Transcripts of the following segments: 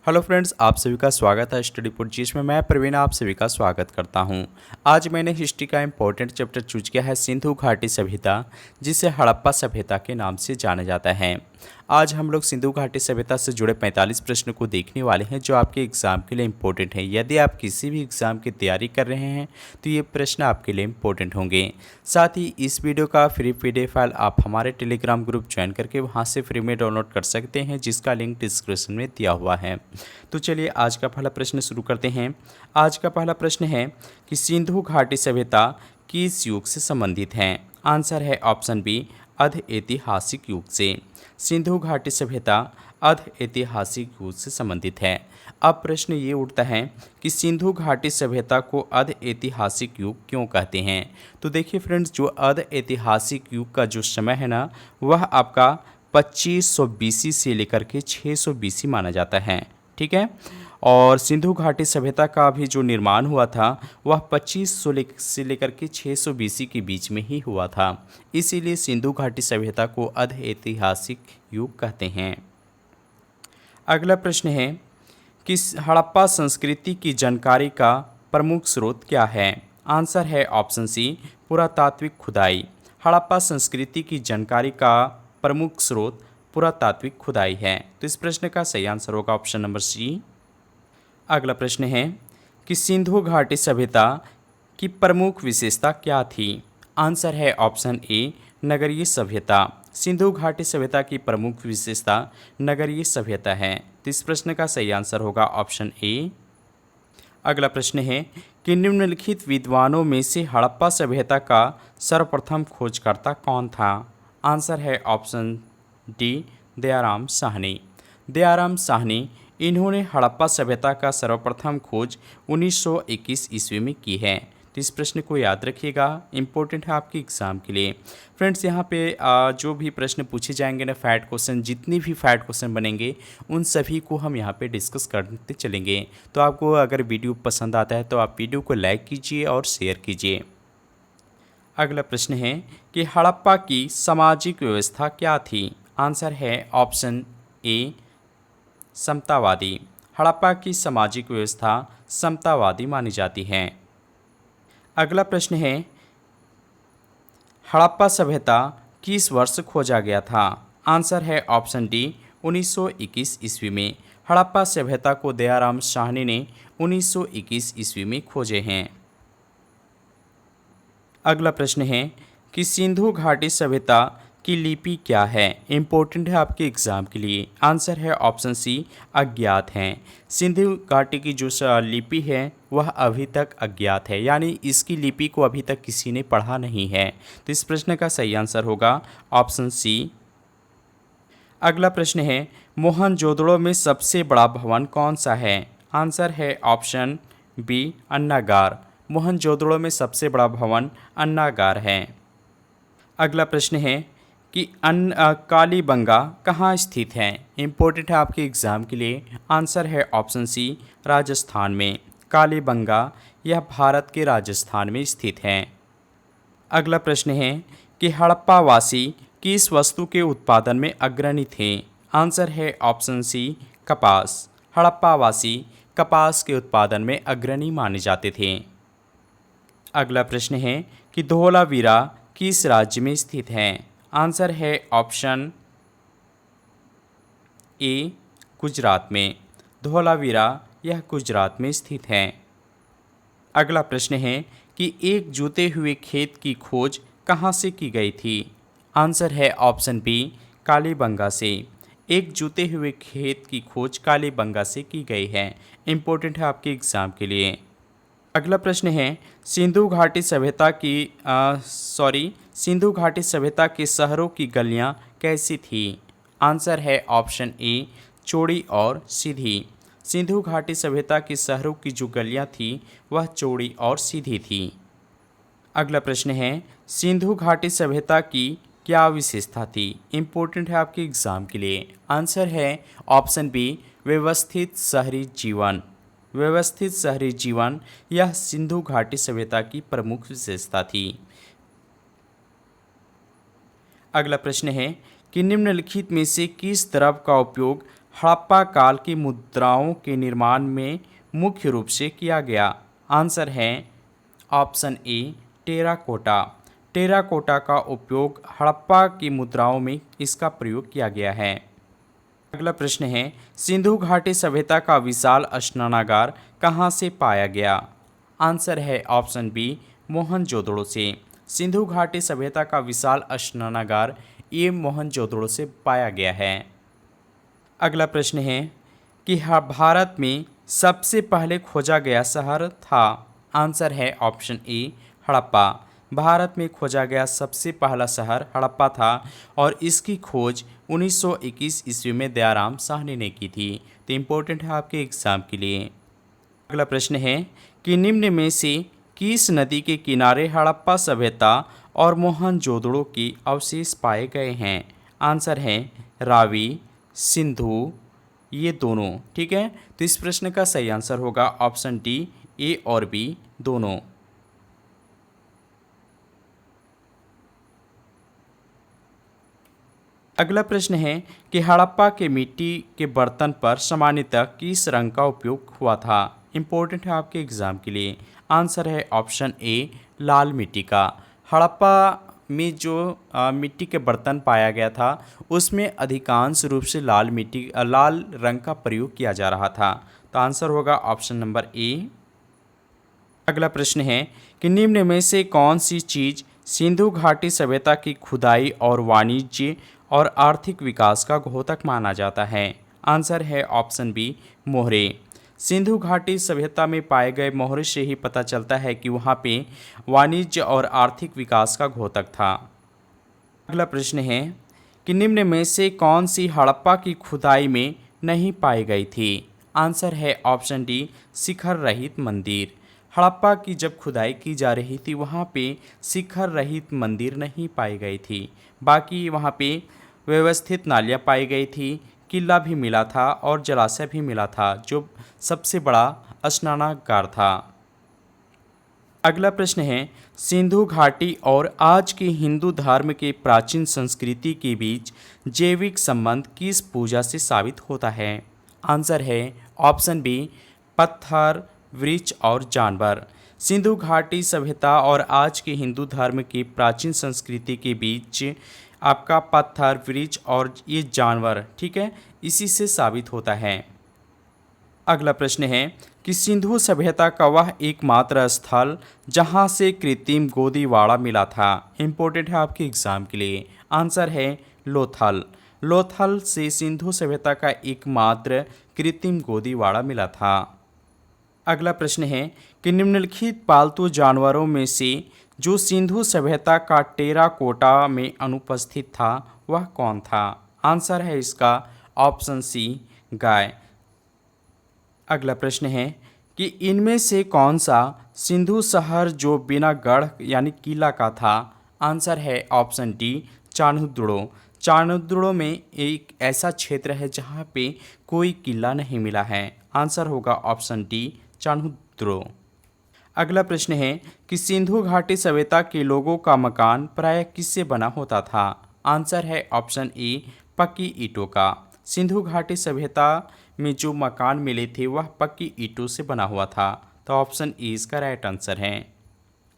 Hello friends, आप सभी का स्वागत है स्टडी पोर्ट जिसमें मैं प्रवीण आप सभी का स्वागत करता हूं। आज मैंने हिस्ट्री का इम्पोर्टेंट चैप्टर चूज किया है सिंधु घाटी सभ्यता, जिसे हड़प्पा सभ्यता के नाम से जाना जाता है। आज हम लोग सिंधु घाटी सभ्यता से जुड़े 45 प्रश्न को देखने वाले हैं जो आपके एग्ज़ाम के लिए इम्पोर्टेंट है। यदि आप किसी भी एग्ज़ाम की तैयारी कर रहे हैं तो ये प्रश्न आपके लिए इम्पोर्टेंट होंगे। साथ ही इस वीडियो का फ्री PDF फाइल आप हमारे टेलीग्राम ग्रुप ज्वाइन करके वहाँ से फ्री में डाउनलोड कर सकते हैं, जिसका लिंक डिस्क्रिप्शन में दिया हुआ है। तो चलिए आज का पहला प्रश्न शुरू करते हैं। आज का पहला प्रश्न है कि सिंधु घाटी सभ्यता किस युग से संबंधित है। आंसर है ऑप्शन बी, अर्ध ऐतिहासिक युग से। सिंधु घाटी सभ्यता अर्ध ऐतिहासिक युग से संबंधित है। अब प्रश्न ये उठता है कि सिंधु घाटी सभ्यता को अर्ध ऐतिहासिक युग क्यों कहते हैं। तो देखिए फ्रेंड्स, जो अर्ध ऐतिहासिक युग का जो समय है ना, वह आपका 2500 BC से लेकर के 600 BC माना जाता है। ठीक है। और सिंधु घाटी सभ्यता का भी जो निर्माण हुआ था वह 2500 से लेकर के 600 BC के बीच में ही हुआ था। इसीलिए सिंधु घाटी सभ्यता को अर्ध ऐतिहासिक युग कहते हैं। अगला प्रश्न है कि हड़प्पा संस्कृति की जानकारी का प्रमुख स्रोत क्या है। आंसर है ऑप्शन सी, पुरातात्विक खुदाई। हड़प्पा संस्कृति की जानकारी का प्रमुख स्रोत पुरातात्विक खुदाई है। तो इस प्रश्न का सही आंसर होगा ऑप्शन नंबर सी। अगला प्रश्न है कि सिंधु घाटी सभ्यता की प्रमुख विशेषता क्या थी। आंसर है ऑप्शन ए, नगरीय सभ्यता। सिंधु घाटी सभ्यता की प्रमुख विशेषता नगरीय सभ्यता है। तो इस प्रश्न का सही आंसर होगा ऑप्शन ए। अगला प्रश्न है कि निम्नलिखित विद्वानों में से हड़प्पा सभ्यता का सर्वप्रथम खोजकर्ता कौन था। आंसर है ऑप्शन डी, दयाराम साहनी। दयाराम साहनी, इन्होंने हड़प्पा सभ्यता का सर्वप्रथम खोज 1921 ईस्वी में की है। तो इस प्रश्न को याद रखिएगा, इम्पोर्टेंट है आपके एग्ज़ाम के लिए। फ्रेंड्स, यहाँ पे जो भी प्रश्न पूछे जाएंगे ना, फैट क्वेश्चन, जितनी भी फैट क्वेश्चन बनेंगे उन सभी को हम यहाँ पे डिस्कस करते चलेंगे। तो आपको अगर वीडियो पसंद आता है तो आप वीडियो को लाइक कीजिए और शेयर कीजिए। अगला प्रश्न है कि हड़प्पा की सामाजिक व्यवस्था क्या थी। आंसर है ऑप्शन ए, समतावादी। हड़प्पा की सामाजिक व्यवस्था समतावादी मानी जाती है। अगला प्रश्न है हड़प्पा सभ्यता किस वर्ष खोजा गया था। आंसर है ऑप्शन डी, 1921 ईस्वी में। हड़प्पा सभ्यता को दयाराम साहनी ने 1921 ईस्वी में खोजे हैं। अगला प्रश्न है कि सिंधु घाटी सभ्यता की लिपि क्या है। इम्पोर्टेंट है आपके एग्ज़ाम के लिए। आंसर है ऑप्शन सी, अज्ञात है। सिंधु घाटी की जो लिपि है वह अभी तक अज्ञात है, यानी इसकी लिपि को अभी तक किसी ने पढ़ा नहीं है। तो इस प्रश्न का सही आंसर होगा ऑप्शन सी। अगला प्रश्न है मोहनजोदड़ो में सबसे बड़ा भवन कौन सा है। आंसर है ऑप्शन बी, अन्नागार। मोहनजोदड़ो में सबसे बड़ा भवन अन्नागार है। अगला प्रश्न है कि कालीबंगा कहाँ स्थित है। इम्पोर्टेंट है आपके एग्ज़ाम के लिए। आंसर है ऑप्शन सी, राजस्थान में। कालीबंगा यह भारत के राजस्थान में स्थित है। अगला प्रश्न है कि हड़प्पा वासी किस वस्तु के उत्पादन में अग्रणी थे। आंसर है ऑप्शन सी, कपास। हड़प्पा वासी कपास के उत्पादन में अग्रणी माने जाते थे। अगला प्रश्न है कि धोलावीरा किस राज्य में स्थित है। आंसर है ऑप्शन ए, गुजरात में। धोलावीरा यह गुजरात में स्थित है। अगला प्रश्न है कि एक जूते हुए खेत की खोज कहाँ से की गई थी। आंसर है ऑप्शन बी, कालीबंगा से। एक जूते हुए खेत की खोज कालीबंगा से की गई है। इम्पोर्टेंट है आपके एग्ज़ाम के लिए। अगला प्रश्न है सिंधु घाटी सभ्यता की सिंधु घाटी सभ्यता के शहरों की गलियां कैसी थी। आंसर है ऑप्शन ए, चौड़ी और सीधी। सिंधु घाटी सभ्यता के शहरों की जो गलियां थी वह चौड़ी और सीधी थी। अगला प्रश्न है सिंधु घाटी सभ्यता की क्या विशेषता थी। इम्पोर्टेंट है आपके एग्ज़ाम के लिए। आंसर है ऑप्शन बी, व्यवस्थित शहरी जीवन। व्यवस्थित शहरी जीवन यह सिंधु घाटी सभ्यता की प्रमुख विशेषता थी। अगला प्रश्न है कि निम्नलिखित में से किस द्रव का उपयोग हड़प्पा काल की मुद्राओं के निर्माण में मुख्य रूप से किया गया? आंसर है ऑप्शन ए टेराकोटा। टेराकोटा का उपयोग हड़प्पा की मुद्राओं में इसका प्रयोग किया गया है। अगला प्रश्न है, सिंधु घाटी सभ्यता का विशाल स्नानागार कहाँ से पाया गया? आंसर है ऑप्शन बी मोहनजोदड़ो से। सिंधु घाटी सभ्यता का विशाल स्नानागार ये मोहनजोदड़ो से पाया गया है। अगला प्रश्न है कि भारत में सबसे पहले खोजा गया शहर था? आंसर है ऑप्शन ए हड़प्पा। भारत में खोजा गया सबसे पहला शहर हड़प्पा था और इसकी खोज 1921 ईस्वी में दयाराम साहनी ने की थी। तो इम्पोर्टेंट है आपके एग्जाम के लिए। अगला प्रश्न है कि निम्न में से किस नदी के किनारे हड़प्पा सभ्यता और मोहनजोदड़ो के अवशेष पाए गए हैं? आंसर है रावी, सिंधु, ये दोनों। ठीक है, तो इस प्रश्न का सही आंसर होगा ऑप्शन डी ए और बी दोनों। अगला प्रश्न है कि हड़प्पा के मिट्टी के बर्तन पर सामान्यतः किस रंग का उपयोग हुआ था? इम्पोर्टेंट है आपके एग्जाम के लिए। आंसर है ऑप्शन ए लाल मिट्टी का। हड़प्पा में जो मिट्टी के बर्तन पाया गया था उसमें अधिकांश रूप से लाल रंग का प्रयोग किया जा रहा था। तो आंसर होगा ऑप्शन नंबर ए। अगला प्रश्न है कि निम्न में से कौन सी चीज़ सिंधु घाटी सभ्यता की खुदाई और वाणिज्य और आर्थिक विकास का द्योतक माना जाता है? आंसर है ऑप्शन बी मोहरे। सिंधु घाटी सभ्यता में पाए गए मोहरे से ही पता चलता है कि वहाँ पे वाणिज्य और आर्थिक विकास का द्योतक था। अगला प्रश्न है कि निम्न में से कौन सी हड़प्पा की खुदाई में नहीं पाई गई थी? आंसर है ऑप्शन डी शिखर रहित मंदिर। हड़प्पा की जब खुदाई की जा रही थी वहाँ पे शिखर रहित मंदिर नहीं पाई गई थी। बाकी वहाँ पे व्यवस्थित नालियाँ पाई गई थी, किला भी मिला था और जलाशय भी मिला था जो सबसे बड़ा स्नानागार था। अगला प्रश्न है, सिंधु घाटी और आज के हिंदू धर्म के प्राचीन संस्कृति के बीच जैविक संबंध किस पूजा से साबित होता है? आंसर है ऑप्शन बी पत्थर, वृक्ष और जानवर। सिंधु घाटी सभ्यता और आज के हिंदू धर्म की प्राचीन संस्कृति के बीच आपका पत्थर, वृक्ष और ये जानवर, ठीक है, इसी से साबित होता है। अगला प्रश्न है कि सिंधु सभ्यता का वह एकमात्र स्थल जहां से कृत्रिम गोदीवाड़ा मिला था? इम्पोर्टेंट है आपके एग्जाम के लिए। आंसर है लोथल। लोथल से सिंधु सभ्यता का एकमात्र कृत्रिम गोदीवाड़ा मिला था। अगला प्रश्न है कि निम्नलिखित पालतू जानवरों में से जो सिंधु सभ्यता का टेराकोटा में अनुपस्थित था वह कौन था? आंसर है इसका ऑप्शन सी गाय। अगला प्रश्न है कि इनमें से कौन सा सिंधु शहर जो बिना गढ़ यानी किला का था? आंसर है ऑप्शन डी चाणुद्रो। चाणुद्रो में एक ऐसा क्षेत्र है जहाँ पे कोई किला नहीं मिला है। आंसर होगा ऑप्शन डी चाणुद्रो। अगला प्रश्न है कि सिंधु घाटी सभ्यता के लोगों का मकान प्रायः किससे बना होता था? आंसर है ऑप्शन ए पक्की ईंटों का। सिंधु घाटी सभ्यता में जो मकान मिले थे वह पक्की ईंटों से बना हुआ था। तो ऑप्शन ए इसका राइट आंसर है।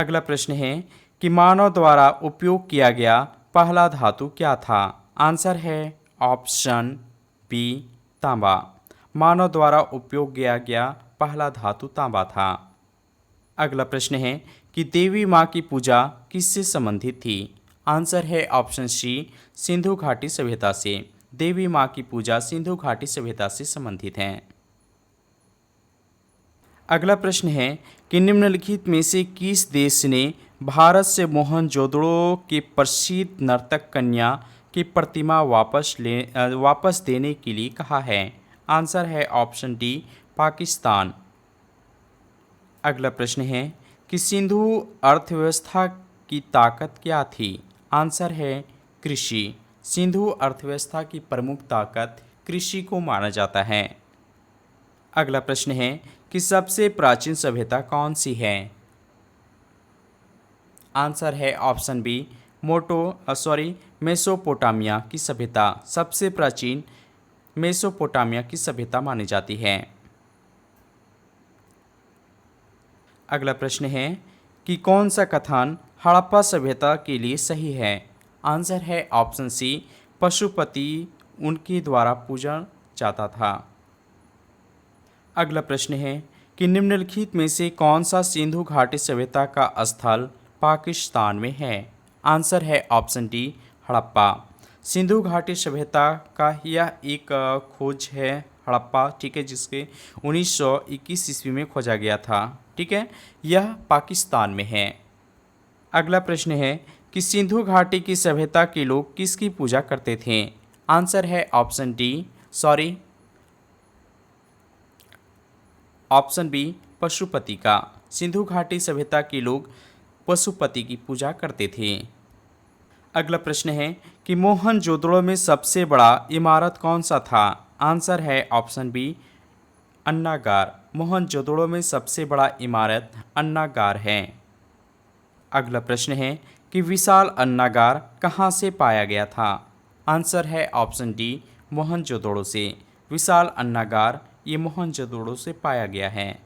अगला प्रश्न है कि मानव द्वारा उपयोग किया गया पहला धातु क्या था? आंसर है ऑप्शन बी तांबा। मानव द्वारा उपयोग किया गया पहला धातु तांबा था। अगला प्रश्न है कि देवी माँ की पूजा किससे संबंधित थी? आंसर है ऑप्शन सी सिंधु घाटी सभ्यता से। देवी माँ की पूजा सिंधु घाटी सभ्यता से संबंधित है। अगला प्रश्न है कि निम्नलिखित में से किस देश ने भारत से मोहनजोदड़ो के प्रसिद्ध नर्तक कन्या की प्रतिमा वापस देने के लिए कहा है? आंसर है ऑप्शन डी पाकिस्तान। अगला प्रश्न है कि सिंधु अर्थव्यवस्था की ताकत क्या थी? आंसर है कृषि। सिंधु अर्थव्यवस्था की प्रमुख ताकत कृषि को माना जाता है। अगला प्रश्न है कि सबसे प्राचीन सभ्यता कौन सी है? आंसर है ऑप्शन बी मेसोपोटामिया की सभ्यता सबसे प्राचीन मेसोपोटामिया की सभ्यता मानी जाती है। अगला प्रश्न है कि कौन सा कथन हड़प्पा सभ्यता के लिए सही है। आंसर है ऑप्शन सी, पशुपति उनके द्वारा पूजा जाता था। अगला प्रश्न है कि निम्नलिखित में से कौन सा सिंधु घाटी सभ्यता का स्थल पाकिस्तान में है। आंसर है ऑप्शन डी, हड़प्पा। सिंधु घाटी सभ्यता का यह एक खोज है हड़प्पा, ठीक है, जिसके 1921 ईस्वी में खोजा गया था, ठीक है, यह पाकिस्तान में है। अगला प्रश्न है कि सिंधु घाटी की सभ्यता के लोग किसकी पूजा करते थे। आंसर है ऑप्शन बी, पशुपति का। सिंधु घाटी सभ्यता के लोग पशुपति की पूजा करते थे। अगला प्रश्न है कि मोहनजोदड़ो में सबसे बड़ा इमारत कौन सा था। आंसर है ऑप्शन बी, अन्नागार। मोहनजोदड़ो में सबसे बड़ा इमारत अन्नागार है। अगला प्रश्न है कि विशाल अन्नागार कहाँ से पाया गया था। आंसर है ऑप्शन डी, मोहनजोदड़ो से। विशाल अन्नागार ये मोहनजोदड़ो से पाया गया है।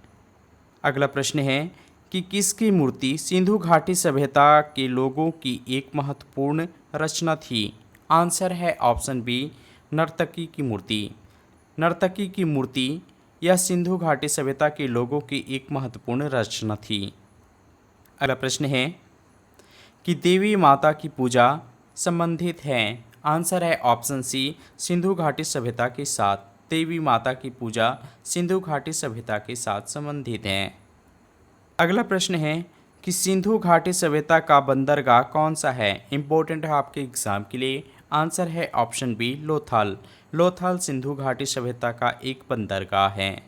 अगला प्रश्न है कि किसकी मूर्ति सिंधु घाटी सभ्यता के लोगों की एक महत्वपूर्ण रचना थी। आंसर है ऑप्शन बी, नर्तकी की मूर्ति। नर्तकी की मूर्ति यह सिंधु घाटी सभ्यता के लोगों की एक महत्वपूर्ण रचना थी। अगला प्रश्न है कि देवी माता की पूजा संबंधित है। आंसर है ऑप्शन सी, सिंधु घाटी सभ्यता के साथ। देवी माता की पूजा सिंधु घाटी सभ्यता के साथ संबंधित है। अगला प्रश्न है कि सिंधु घाटी सभ्यता का बंदरगाह कौन सा है। इम्पोर्टेंट है आपके एग्जाम के लिए। आंसर है ऑप्शन बी, लोथल। लोथल सिंधु घाटी सभ्यता का एक बंदरगाह है।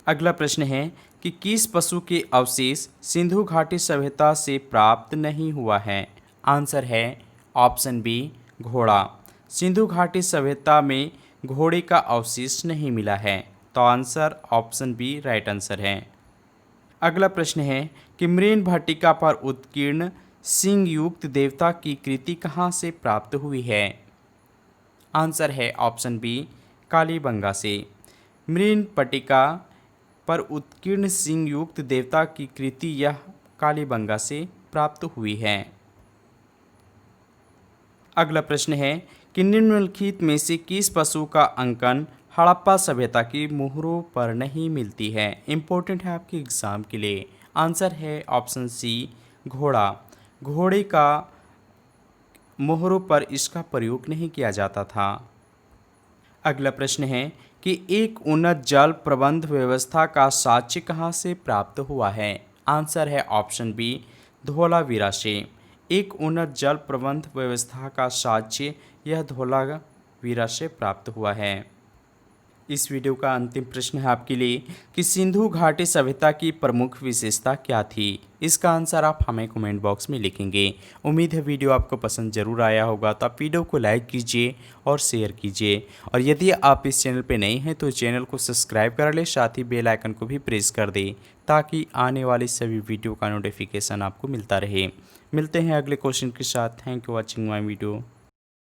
अगला प्रश्न है कि किस पशु के अवशेष सिंधु घाटी सभ्यता से प्राप्त नहीं हुआ है। आंसर है ऑप्शन बी, घोड़ा। सिंधु घाटी सभ्यता में घोड़े का अवशेष नहीं मिला है, तो answer option B right answer है। अगला प्रश्न है कि मृण भट्टिका पर उत्कीर्ण सिंह युक्त देवता की कृति कहाँ से प्राप्त हुई है। आंसर है ऑप्शन बी, कालीबंगा से। मृण भट्टिका पर उत्कीर्ण सिंह युक्त देवता की कृति यह कालीबंगा से प्राप्त हुई है। अगला प्रश्न है कि निम्नलिखित में से किस पशु का अंकन हड़प्पा सभ्यता की मोहरों पर नहीं मिलती है। इम्पोर्टेंट है आपके एग्जाम के लिए। आंसर है ऑप्शन सी, घोड़ा। घोड़े का मोहरों पर इसका प्रयोग नहीं किया जाता था। अगला प्रश्न है कि एक उन्नत जल प्रबंध व्यवस्था का साक्ष्य कहाँ से प्राप्त हुआ है। आंसर है ऑप्शन बी, धोलावीरा से। एक उन्नत जल प्रबंध व्यवस्था का साक्ष्य यह धोलावीरा से प्राप्त हुआ है। इस वीडियो का अंतिम प्रश्न है आपके लिए कि सिंधु घाटी सभ्यता की प्रमुख विशेषता क्या थी। इसका आंसर आप हमें कमेंट बॉक्स में लिखेंगे। उम्मीद है वीडियो आपको पसंद जरूर आया होगा, तो आप वीडियो को लाइक कीजिए और शेयर कीजिए। और यदि आप इस चैनल पर नए हैं तो चैनल को सब्सक्राइब कर ले, साथ ही बेल आइकन को भी प्रेस कर दें ताकि आने वाली सभी वीडियो का नोटिफिकेशन आपको मिलता रहे। मिलते हैं अगले क्वेश्चन के साथ। Thank you watching my video.